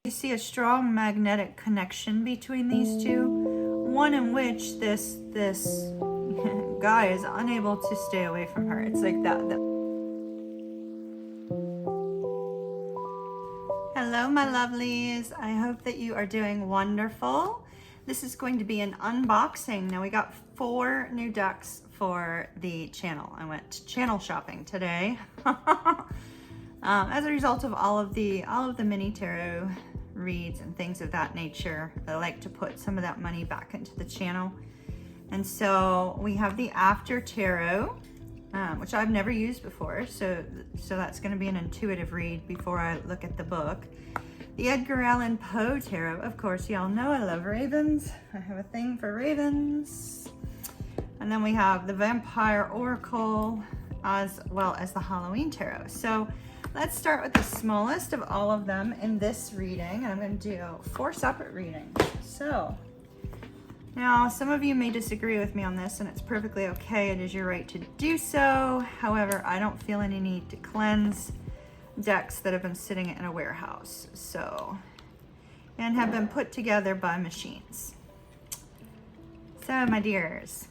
You see a strong magnetic connection between these two, one in which this guy is unable to stay away from her. It's like that. Hello, my lovelies. I hope that you are doing wonderful. This is going to be an unboxing. Now we got 4 new decks for the channel. I went channel shopping today as a result of all of the mini tarot reads and things of that nature. I like to put some of that money back into the channel. And so we have the After Tarot, which I've never used before. So that's going to be an intuitive read before I look at the book. The Edgar Allan Poe Tarot. Of course, y'all know I love ravens. I have a thing for ravens. And then we have the Vampire Oracle, as well as the Halloween Tarot. So let's start with the smallest of all of them in this reading. And I'm going to do 4 separate readings. So now some of you may disagree with me on this, and it's perfectly okay. It is your right to do so. However, I don't feel any need to cleanse decks that have been sitting in a warehouse, and have been put together by machines. So my dears,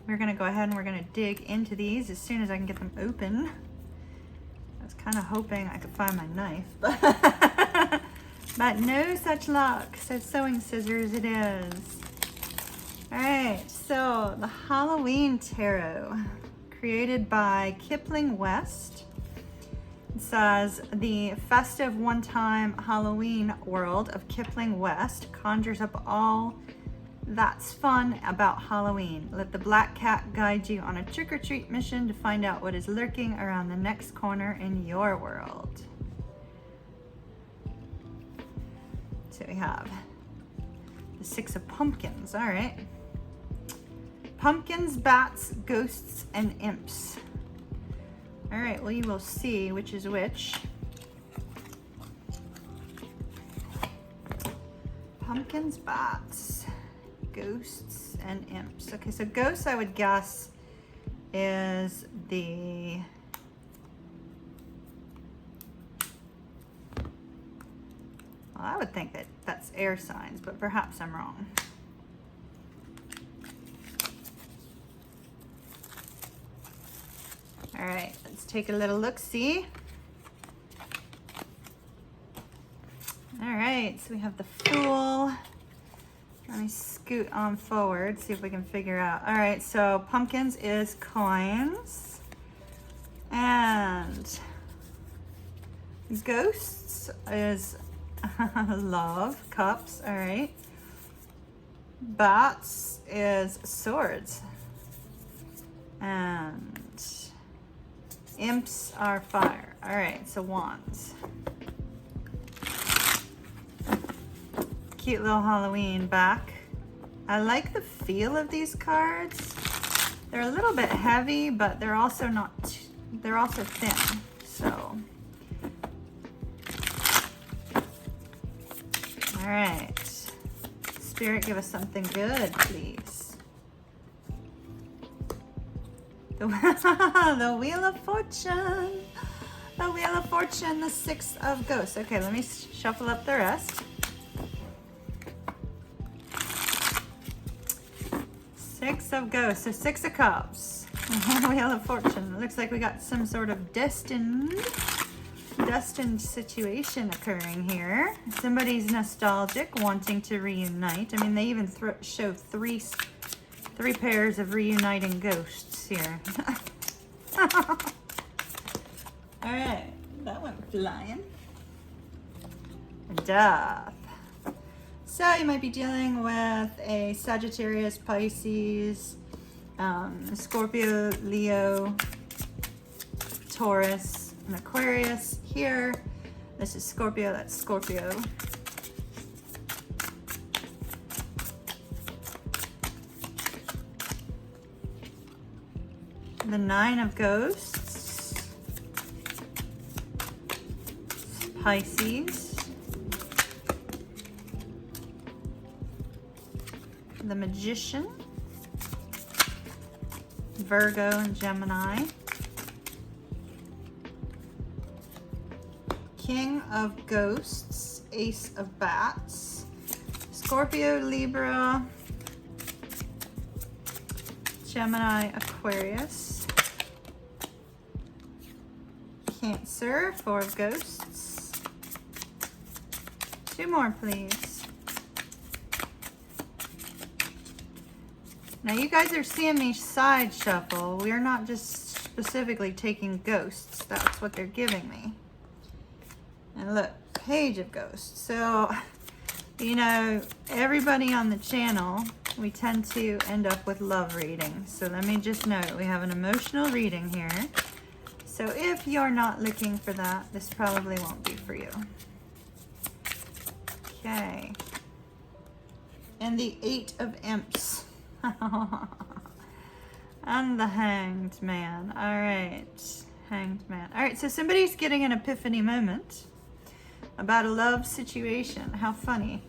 we're gonna go ahead and we're gonna dig into these as soon as I can get them open. I was kind of hoping I could find my knife, but no such luck. So sewing scissors it is. All right, so the Halloween Tarot, created by Kipling West. It says, the festive one-time Halloween world of Kipling West conjures up all that's fun about Halloween. Let the black cat guide you on a trick-or-treat mission to find out what is lurking around the next corner in your world. So we have the 6 of Pumpkins. All right. Pumpkins, bats, ghosts, and imps. All right, well, you will see which is which. Pumpkins, bats, ghosts, and imps. Okay, so ghosts, I would guess, is the... Well, I would think that that's air signs, but perhaps I'm wrong. All right, let's take a little look-see. All right, so we have the Fool. Let me scoot on forward, see if we can figure out. All right, so pumpkins is coins. And ghosts is love, cups, all right. Bats is swords. And imps are fire. All right, so wands. Cute little Halloween back. I like the feel of these cards. They're a little bit heavy, but they're also not, they're also thin, so. All right, Spirit, give us something good, please. The Wheel of Fortune. The Wheel of Fortune, the 6 of Ghosts. Okay, let me shuffle up the rest. 6 of Ghosts, so 6 of Cups. Wheel of Fortune. It looks like we got some sort of destined situation occurring here. Somebody's nostalgic, wanting to reunite. I mean, they even show three pairs of reuniting ghosts here. All right, that went flying. Death. So you might be dealing with a Sagittarius, Pisces, Scorpio, Leo, Taurus, and Aquarius here. This is Scorpio, that's Scorpio. The 9 of Ghosts, Pisces, the Magician, Virgo and Gemini, King of Ghosts, Ace of Bats, Scorpio, Libra, Gemini, Aquarius, Cancer, Four of Ghosts. 2 more, please. Now you guys are seeing me side shuffle. We are not just specifically taking ghosts. That's what they're giving me. And look, Page of Ghosts. So, you know, everybody on the channel, we tend to end up with love readings. So let me just note, we have an emotional reading here. So if you're not looking for that, this probably won't be for you. Okay. And the 8 of Imps. And the Hanged Man. All right. Hanged Man. All right, so somebody's getting an epiphany moment about a love situation. How funny.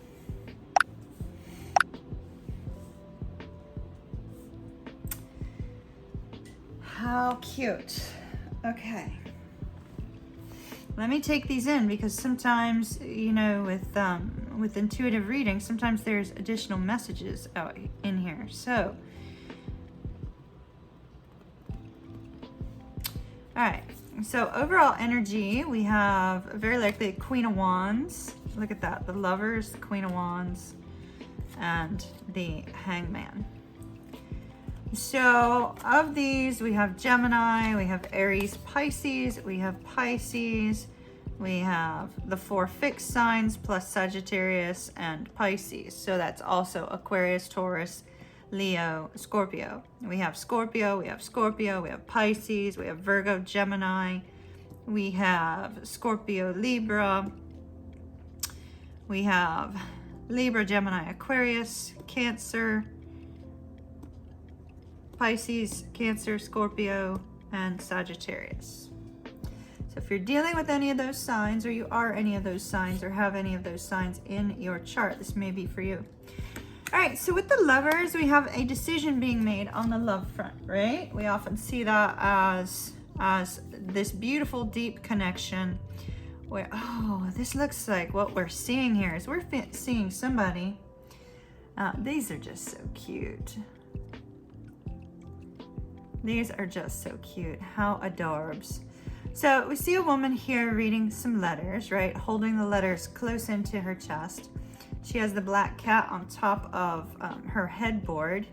How cute. Okay. Let me take these in because sometimes, you know, with intuitive reading, sometimes there's additional messages out in here. So, all right. So overall energy, we have very likely Queen of Wands. Look at that. The Lovers, the Queen of Wands, and the Hangman. So of these, we have Gemini, we have Aries, Pisces, we have Pisces, we have the 4 fixed signs plus Sagittarius and Pisces. So that's also Aquarius, Taurus, Leo, Scorpio. We have Scorpio, we have Scorpio, we have Pisces, we have Virgo, Gemini, we have Scorpio, Libra, we have Libra, Gemini, Aquarius, Cancer, Pisces, Cancer, Scorpio, and Sagittarius. So if you're dealing with any of those signs, or you are any of those signs, or have any of those signs in your chart, this may be for you. All right, so with the Lovers, we have a decision being made on the love front, right? We often see that as this beautiful, deep connection where, oh, this looks like what we're seeing here is we're seeing somebody. These are just so cute. These are just so cute. How adorbs. So we see a woman here reading some letters, right? Holding the letters close into her chest. She has the black cat on top of her headboard.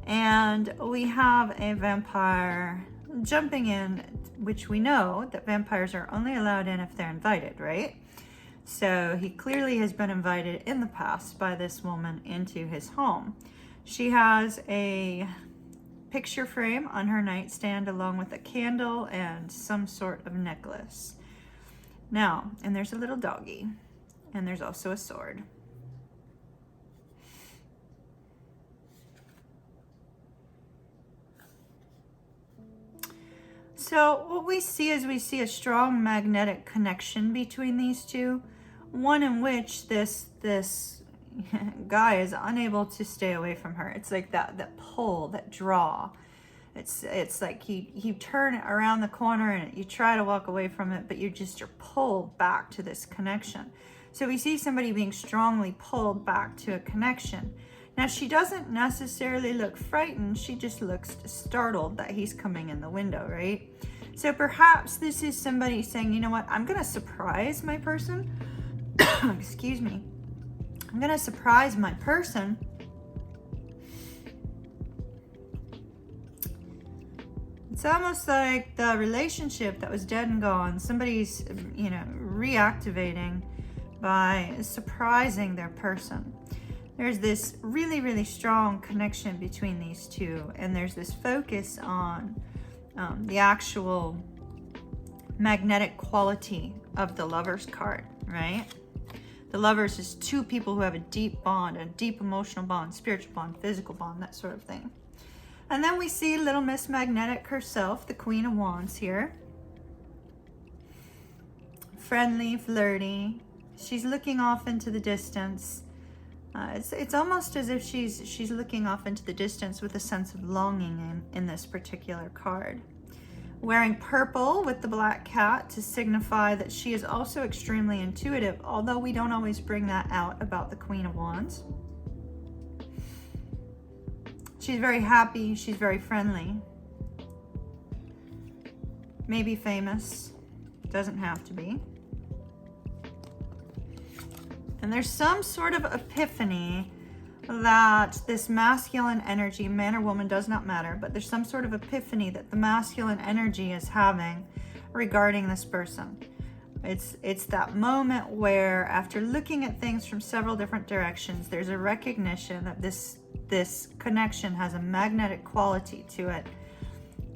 And we have a vampire jumping in, which we know that vampires are only allowed in if they're invited, right? So he clearly has been invited in the past by this woman into his home. She has a picture frame on her nightstand along with a candle and some sort of necklace. Now, and there's a little doggy, and there's also a sword. So what we see is we see a strong magnetic connection between these two, one in which this guy is unable to stay away from her. It's like that pull, that draw. It's like you turn around the corner and you try to walk away from it, but you're pulled back to this connection. So we see somebody being strongly pulled back to a connection. Now she doesn't necessarily look frightened, she just looks startled that he's coming in the window, right? So perhaps this is somebody saying, you know what, I'm gonna surprise my person. Excuse me. I'm gonna surprise my person. It's almost like the relationship that was dead and gone, somebody's, you know, reactivating by surprising their person. There's this really, really strong connection between these two, and there's this focus on the actual magnetic quality of the Lovers card, right? The Lovers is two people who have a deep bond, a deep emotional bond, spiritual bond, physical bond, that sort of thing. And then we see Little Miss Magnetic herself, the Queen of Wands here. Friendly, flirty. She's looking off into the distance. It's almost as if she's looking off into the distance with a sense of longing in this particular card. wearing purple with the black cat to signify that she is also extremely intuitive, although we don't always bring that out about the Queen of Wands. She's very happy, she's very friendly. Maybe famous, doesn't have to be. And there's some sort of epiphany that this masculine energy, man or woman, does not matter, but there's some sort of epiphany that the masculine energy is having regarding this person. It's that moment where, after looking at things from several different directions, there's a recognition that this connection has a magnetic quality to it,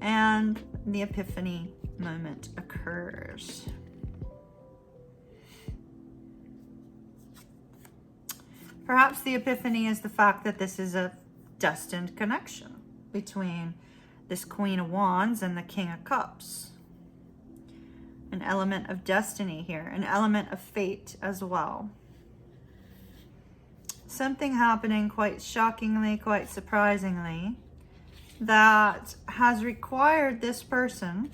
and the epiphany moment occurs. Perhaps the epiphany is the fact that this is a destined connection between this Queen of Wands and the King of Cups. An element of destiny here, an element of fate as well. Something happening quite shockingly, quite surprisingly, that has required this person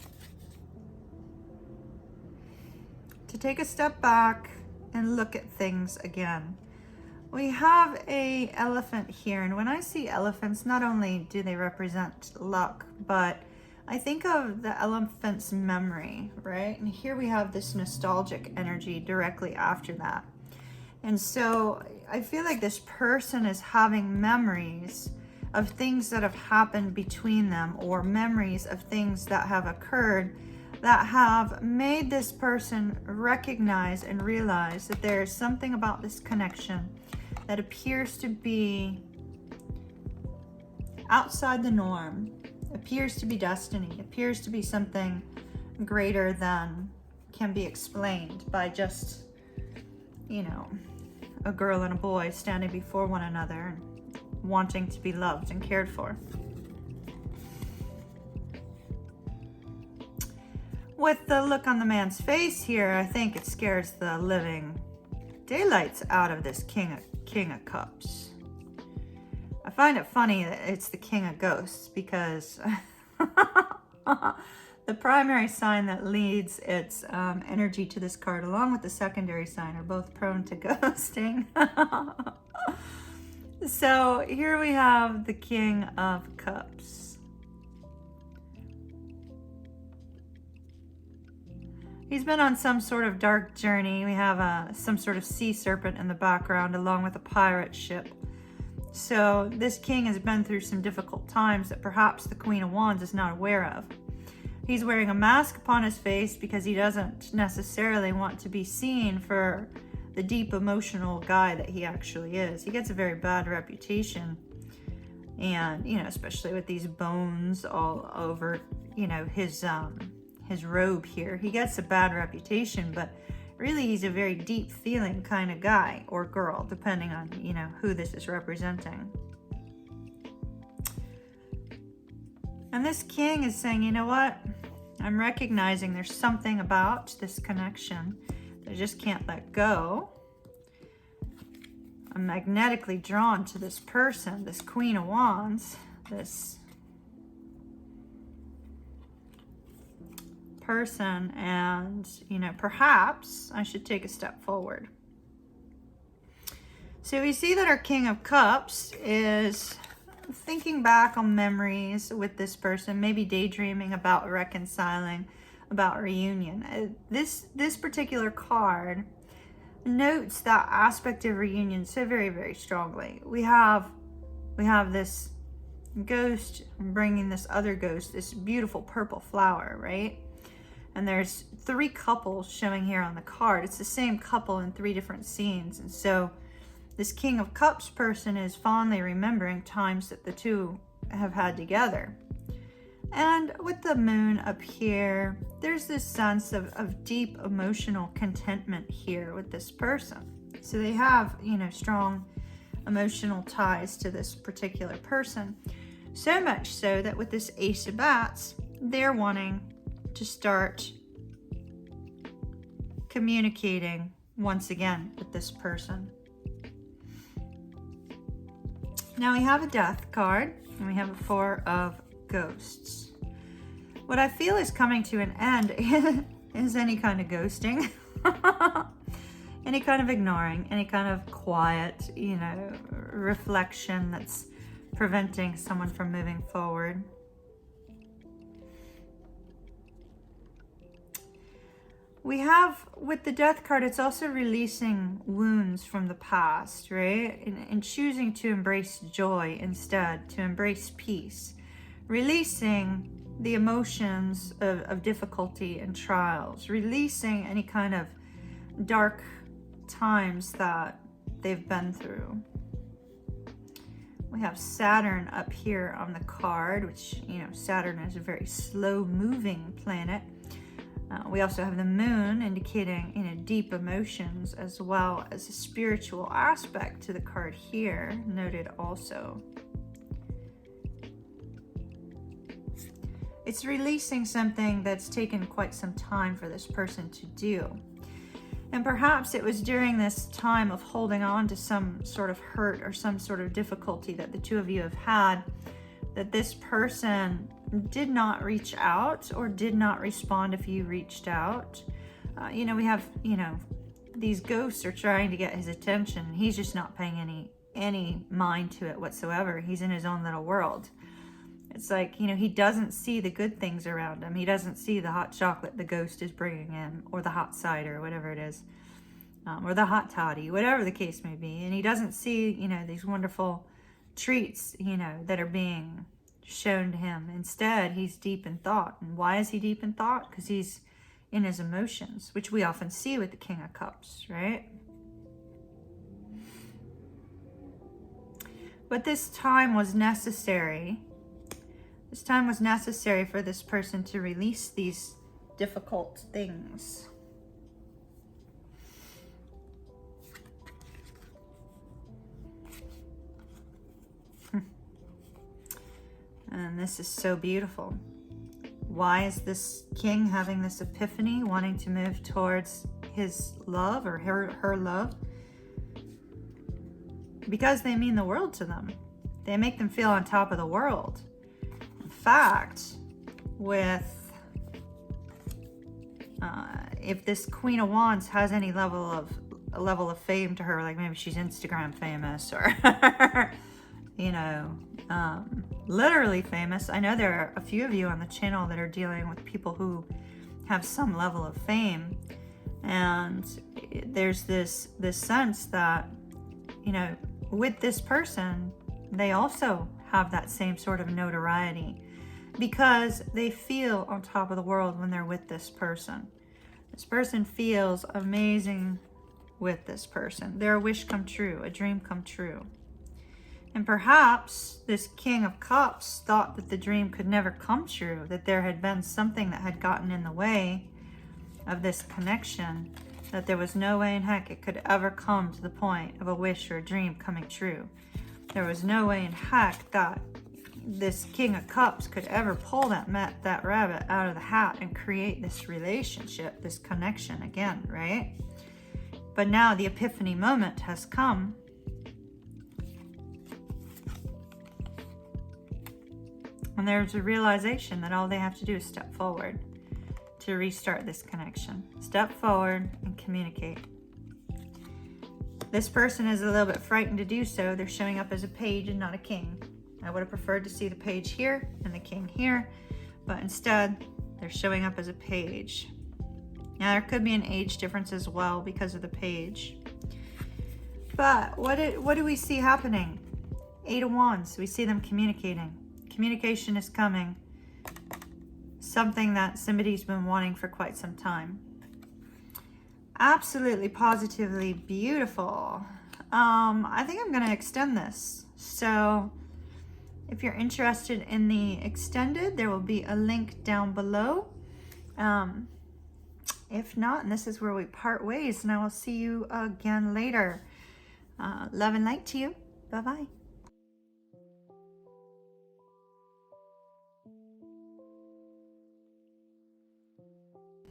to take a step back and look at things again. We have a elephant here, and when I see elephants, not only do they represent luck, but I think of the elephant's memory, right? And here we have this nostalgic energy directly after that. And so I feel like this person is having memories of things that have happened between them, or memories of things that have occurred that have made this person recognize and realize that there is something about this connection that appears to be outside the norm, appears to be destiny, appears to be something greater than can be explained by just, you know, a girl and a boy standing before one another and wanting to be loved and cared for. With the look on the man's face here, I think it scares the living daylights out of this King of Cups. I find it funny that it's the King of Ghosts, because the primary sign that leads its energy to this card, along with the secondary sign, are both prone to ghosting. So here we have the King of Cups. He's been on some sort of dark journey. We have some sort of sea serpent in the background, along with a pirate ship. So this king has been through some difficult times that perhaps the Queen of Wands is not aware of. He's wearing a mask upon his face because he doesn't necessarily want to be seen for the deep emotional guy that he actually is. He gets a very bad reputation. And, you know, especially with these bones all over, you know, his robe here. He gets a bad reputation, but really he's a very deep feeling kind of guy or girl, depending on, you know, who this is representing. And this king is saying, you know what? I'm recognizing there's something about this connection that I just can't let go. I'm magnetically drawn to this person, this Queen of Wands, this person, and, you know, perhaps I should take a step forward. So we see that our King of Cups is thinking back on memories with this person, maybe daydreaming about reconciling, about reunion. This particular card notes that aspect of reunion so very, very strongly. We have this ghost bringing this other ghost, this beautiful purple flower, right? And there's 3 couples showing here on the card. It's the same couple in 3 different scenes. And so this King of Cups person is fondly remembering times that the two have had together. And with the moon up here, there's this sense of deep emotional contentment here with this person. So they have, you know, strong emotional ties to this particular person. So much so that with this Ace of Bats, they're wanting to start communicating once again with this person. Now we have a Death card, and we have a 4 of Ghosts. What I feel is coming to an end is any kind of ghosting, any kind of ignoring, any kind of quiet, you know, reflection that's preventing someone from moving forward. We have, with the Death card, it's also releasing wounds from the past, right? And choosing to embrace joy instead, to embrace peace. Releasing the emotions of difficulty and trials. Releasing any kind of dark times that they've been through. We have Saturn up here on the card, which, you know, Saturn is a very slow-moving planet. We also have the moon indicating, you know, deep emotions, as well as a spiritual aspect to the card here, noted also. It's releasing something that's taken quite some time for this person to do. And perhaps it was during this time of holding on to some sort of hurt or some sort of difficulty that the two of you have had, that this person did not reach out or did not respond if you reached out. You know, we have, you know, these ghosts are trying to get his attention, and he's just not paying any mind to it whatsoever. He's in his own little world. It's like, you know, he doesn't see the good things around him. He doesn't see the hot chocolate the ghost is bringing him, or the hot cider, whatever it is, or the hot toddy, whatever the case may be. And he doesn't see, you know, these wonderful treats, you know, that are being shown to him. Instead, he's deep in thought. And why is he deep in thought? Because he's in his emotions, which we often see with the King of Cups, right? But this time was necessary. This time was necessary for this person to release these difficult things. And this is so beautiful. Why is this king having this epiphany, wanting to move towards his love or her love? Because they mean the world to them. They make them feel on top of the world. In fact, with if this Queen of Wands has any level of fame to her, like maybe she's Instagram famous or you know, literally famous. I know there are a few of you on the channel that are dealing with people who have some level of fame, and there's this sense that, you know, with this person, they also have that same sort of notoriety because they feel on top of the world when they're with this person. This person feels amazing with this person. They're a wish come true, a dream come true. And perhaps this King of Cups thought that the dream could never come true, that there had been something that had gotten in the way of this connection, that there was no way in heck it could ever come to the point of a wish or a dream coming true. There was no way in heck that this King of Cups could ever pull that rabbit out of the hat and create this relationship, this connection again, right? But now the epiphany moment has come. And there's a realization that all they have to do is step forward to restart this connection. Step forward and communicate. This person is a little bit frightened to do so. They're showing up as a page and not a king. I would have preferred to see the page here and the king here, but instead they're showing up as a page. Now there could be an age difference as well because of the page. But what do we see happening? 8 of Wands. We see them communicating. Communication is coming. Something that somebody's been wanting for quite some time. Absolutely, positively beautiful. I think I'm going to extend this. So if you're interested in the extended, there will be a link down below. If not, and this is where we part ways, and I will see you again later. Love and light to you. Bye-bye.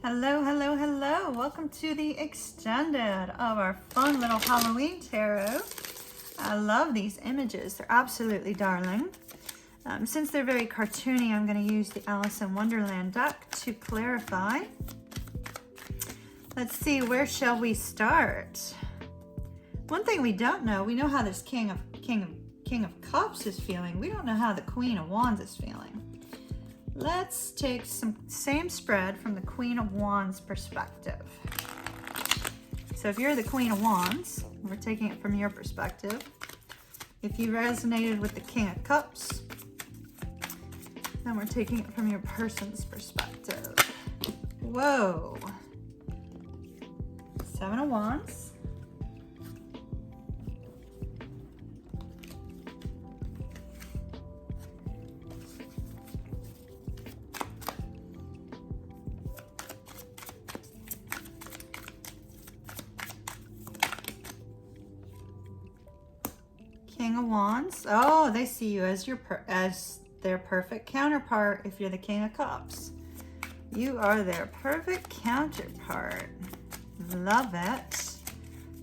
Hello, hello, hello. Welcome to the extended of our fun little Halloween tarot. I love these images. They're absolutely darling. Since they're very cartoony, I'm going to use the Alice in Wonderland deck to clarify. Let's see, where shall we start? One thing we don't know, we know how this King of Cups is feeling. We don't know how the Queen of Wands is feeling. Let's take some same spread from the Queen of Wands perspective. So if you're the Queen of Wands, we're taking it from your perspective. If you resonated with the King of Cups, then we're taking it from your person's perspective. Whoa. 7 of Wands. King of Wands. Oh, they see you as their perfect counterpart if you're the King of Cups. You are their perfect counterpart. Love it.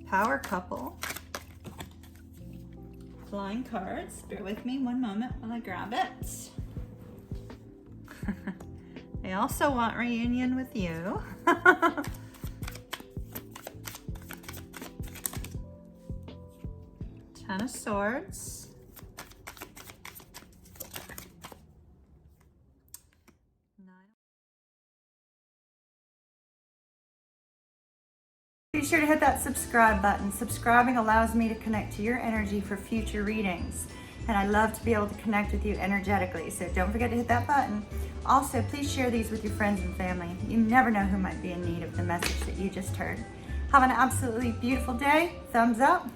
Power couple. Flying cards. Bear with me one moment while I grab it. They also want reunion with you. 10 of Swords. 9. Be sure to hit that subscribe button. Subscribing allows me to connect to your energy for future readings. And I love to be able to connect with you energetically. So don't forget to hit that button. Also, please share these with your friends and family. You never know who might be in need of the message that you just heard. Have an absolutely beautiful day. Thumbs up.